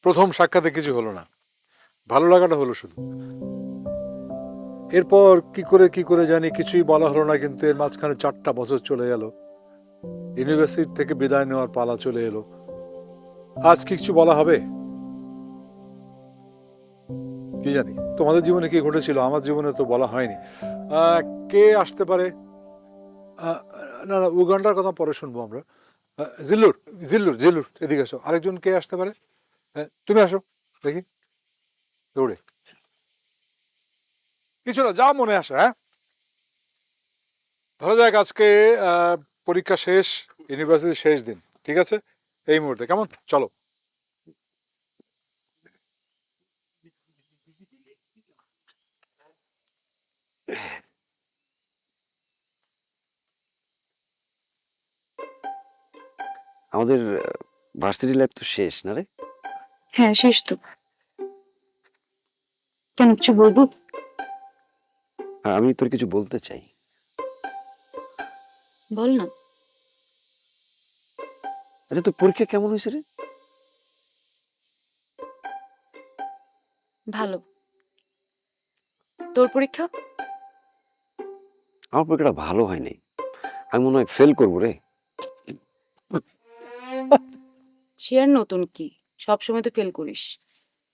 প্রথম সাক্ষাতে কিছু হলো না, ভালো লাগাটা হলো শুধু। এরপর কি করে জানি কিছুই বলা হলো না, কিন্তু এর মাঝখানে 4টা বছর চলে গেল, ইউনিভার্সিটি থেকে বিদায় নেওয়ার পালা চলে এলো। আজ কিছু বলা হবে কি জানি। তোমাদের জীবনে কি ঘটেছিল, আমার জীবনে তো বলা হয়নি। কে আসতে পারে? না না, উগান্ডার কথা পরে শুনবো আমরা। জিল্লুর, জিল্লুর জিল্লুর এদিকে আসো। আরেকজন কে আসতে পারে? তুমি আসো দেখি, দৌড়ে। কিছু না, যা মনে আসে। হ্যাঁ, ধরা যাক আজকে পরীক্ষা শেষ, ইউনিভার্সিটির শেষ দিন, ঠিক আছে? এই মুহূর্তে কেমন, চলো। আমাদের ভার্সিটি লাইফ তো শেষ না রে? হ্যাঁ, শেষ তো। কেন, কিছু বলবো? হ্যাঁ, আমি তোর কিছু বলতে চাই। বল না। আচ্ছা, তোর পরীক্ষা কেমন হয়েছে রে? ভালো। তোর পরীক্ষা? আমার পরীক্ষাটা ভালো হয়নি, আমি মনে হয় ফেল করবো রে। সে আর নতুন কি, সব সময় তো ফেল করিস।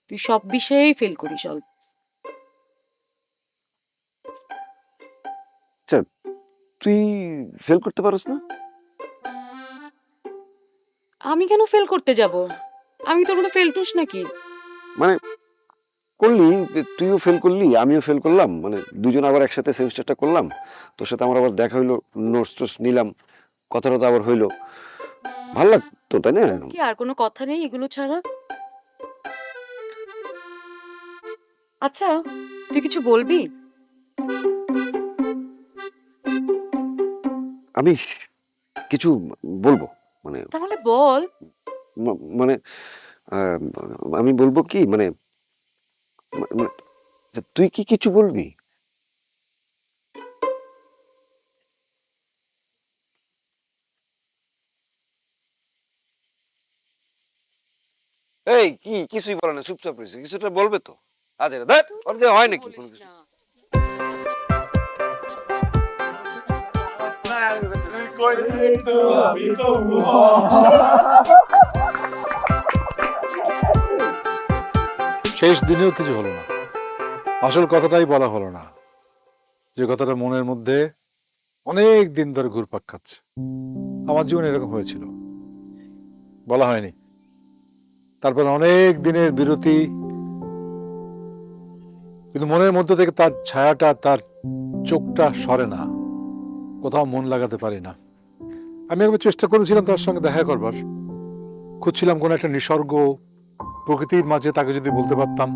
তুই সব বিষয়েই ফেল করিস আচ্ছা, তুই ফেল করতে পারস না? আমি কেন ফেল করতে যাব? আমি তোর মতো ফেল টুস নাকি? মানে করলি, তুইও ফেল করলি, আমিও ফেল করলাম, মানে দুজন আবার একসাথে সেমিস্টারটা করলাম। তোর সাথে আমার আবার দেখা হইলো, নোটস টোটস নিলাম, কথা টথা আবার হইলো, ভালো লাগতো তাই না? কি আর কোনো কথা নেই এগুলো ছাড়া? আচ্ছা, তুই কিছু বলবি? আমি কিছু বলবো, মানে তাহলে বল। মানে আহ, আমি বলবো কি, মানে মানে আচ্ছা, তুই কি কিছু বলবি? এই কি কিছুই বলে না, চুপচাপ রয়েছে, কিছুটা বলবে তো। আচ্ছা দেখ, ওর যে হয় নাকি কোনো কিছু। শেষ দিনেও কিছু হলো না, আসল কথাটাই বলা হলো না, যে কথাটা মনের মধ্যে অনেক দিন ধরে ঘুরপাক খাচ্ছে। আমার জীবনে এরকম হয়েছিল, বলা হয়নি। তারপর অনেক দিনের বিরতি, কিন্তু মনের মধ্যে থেকে তার ছায়াটা, তার চোখটা সরে না, কোথাও মন লাগাতে পারি না। আমি একবার চেষ্টা করেছিলাম তার সঙ্গে দেখা করবার, খুঁজছিলাম কোন একটা নিসর্গ, প্রকৃতির মাঝে তাকে যদি বলতে পারতাম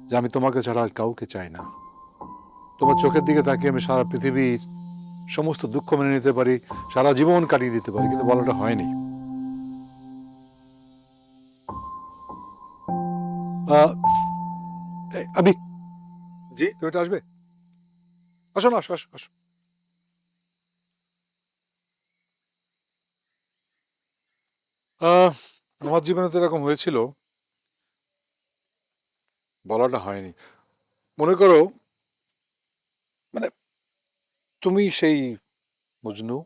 যে আমি তোমাকে ছাড়া আর কাউকে চাই না, তোমার চোখের দিকে তাকিয়ে আমি সারা পৃথিবীর সমস্ত দুঃখ মেনে নিতে পারি, সারা জীবন কাটিয়ে দিতে পারি, কিন্তু বলাটা হয়নি। আবি, জি তুমি এটা আসবে? আসো না, আসো আসো আসো। আমার জীবনে তো এরকম হয়েছিল, বলাটা হয়নি। মনে করো, মানে তুমি সেই মজনু,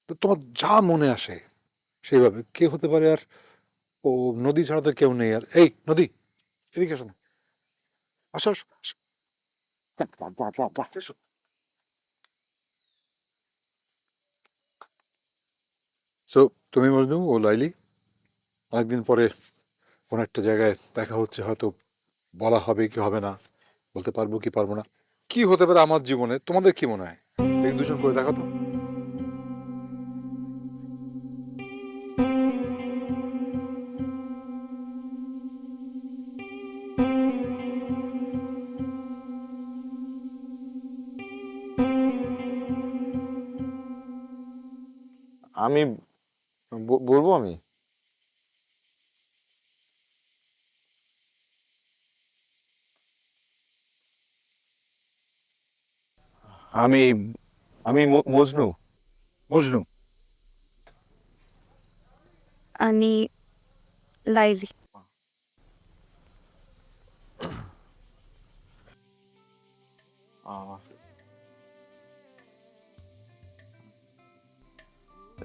তো তোমার যা মনে আসে সেইভাবে কে হতে পারে আর? ও নদী ছাড়া তো কেউ নেই আর। এই নদী, এদিকে আসো না, আসো আসো আসো। বাহ, বাহ, বাহ, বাহ, বাহ, এসো। So, তুমি মজনু, ও লাইলি, অনেকদিন পরে কোন একটা জায়গায় দেখা হচ্ছে, হয়তো বলা হবে কি হবে না, বলতে পারবো কি পারবো না, কি হতে পারে আমার জীবনে, তোমাদের কি মনে হয়? দেখি দুজন করে দেখো তো। আমি বলবো আমি। আমি আমি মজনু। মজনু, আমি লাইলি।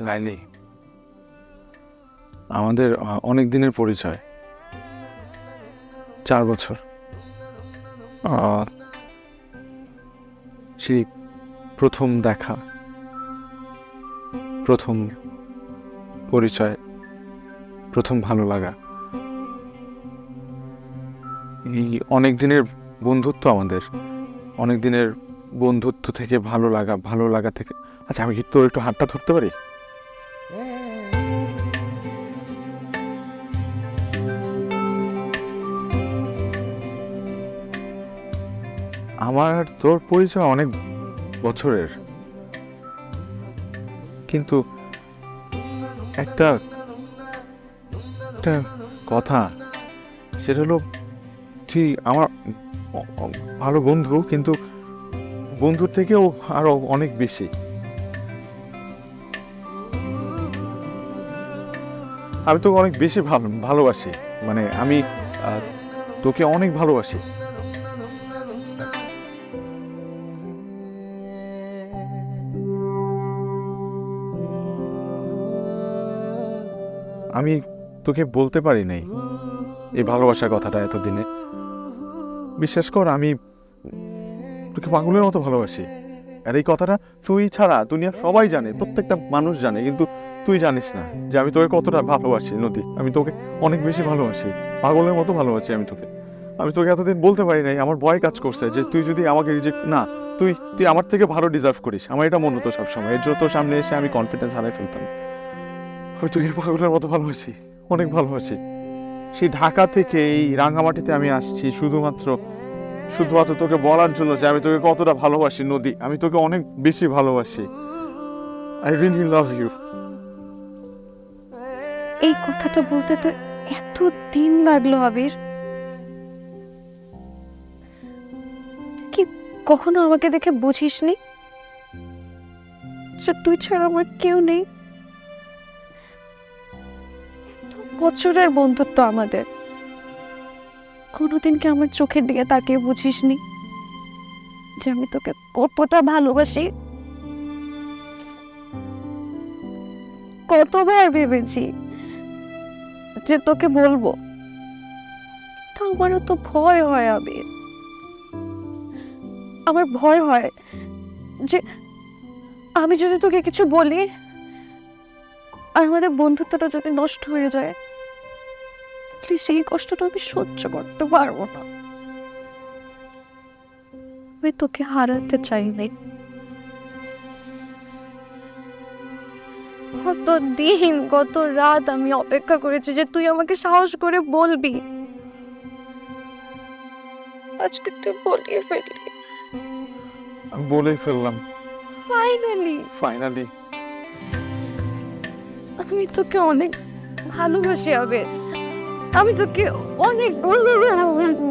লাইলি, আমাদের অনেক দিনের পরিচয়, 4 বছর। সেই প্রথম দেখা, প্রথম পরিচয়, প্রথম ভালো লাগা, এই অনেক দিনের বন্ধুত্ব আমাদের, অনেক দিনের বন্ধুত্ব থেকে ভালো লাগা থেকে। আচ্ছা, আমি কি তোর একটু হাতটা ধরতে পারি? আমার আর তোর পরিচয় অনেক বছরের, কিন্তু একটা একটা কথা, সেটা হলো তুই আমার ভালো বন্ধু, কিন্তু বন্ধুর থেকেও আরো অনেক বেশি। আমি তোকে অনেক বেশি ভালোবাসি, মানে আমি তোকে অনেক ভালোবাসি। আমি তোকে বলতে পারি নাই এই ভালোবাসার কথাটা এতদিনে। বিশ্বাস কর, আমি তোকে পাগলের মতো ভালোবাসি। আর এই কথাটা তুই ছাড়া দুনিয়া সবাই জানে, প্রত্যেকটা মানুষ জানে, কিন্তু তুই জানিস না যে আমি তোকে কতটা ভালোবাসি নদী। আমি তোকে অনেক বেশি ভালোবাসি, পাগলের মতো ভালোবাসি আমি তোকে। আমি তোকে এতদিন বলতে পারি নাই, আমার ভয় কাজ করছে যে তুই যদি আমাকে রিজেক্ট না, তুই আমার থেকে ভালো ডিজার্ভ করিস। আমার এটা মনে হতো সবসময়, এর জন্য তোর সামনে এসে আমি কনফিডেন্স হারাই ফেলতাম। আমি তোকে পাগলের মতো ভালোবাসি, অনেক ভালোবাসি। সেই ঢাকা থেকে এই রাঙামাটিতে আমি আসছি শুধুমাত্র তোকে বলার জন্য যে আমি তোকে কতটা ভালোবাসি নদী। আমি তোকে অনেক বেশি ভালোবাসি। I really love you. এই কথাটা বলতে তো এত দিন লাগলো আবির। কি কখনো আমাকে দেখে বুঝিসনি যে তুই ছাড়া আমার কেউ নেই? বছরের বন্ধুত্ব আমাদের, কোনোদিন কি আমার চোখের দিকে তাকিয়ে বুঝিসনি যে আমি তোকে কতটা ভালোবাসি? কতবার ভেবেছি যে তোকে বলবো, তা আমারও তো ভয় হয় আবির। আমার ভয় হয় যে আমি যদি তোকে কিছু বলি আর আমাদের বন্ধুত্বটা যদি নষ্ট হয়ে যায়, তাহলে সেই কষ্টটা আমি সহ্য করতে পারবো না। আমি তোকে হারাতে চাই না। কত দিন কত রাত আমি অপেক্ষা করেছি যে তুই আমাকে সাহস করে বলবি। আজকে তুই বলিয়ে ফেললি। আমি বলেই ফেললাম ফাইনালি। আমি তোকে অনেক ভালোবাসি আবির, আমি তোকে অনেক ভালোবাসি।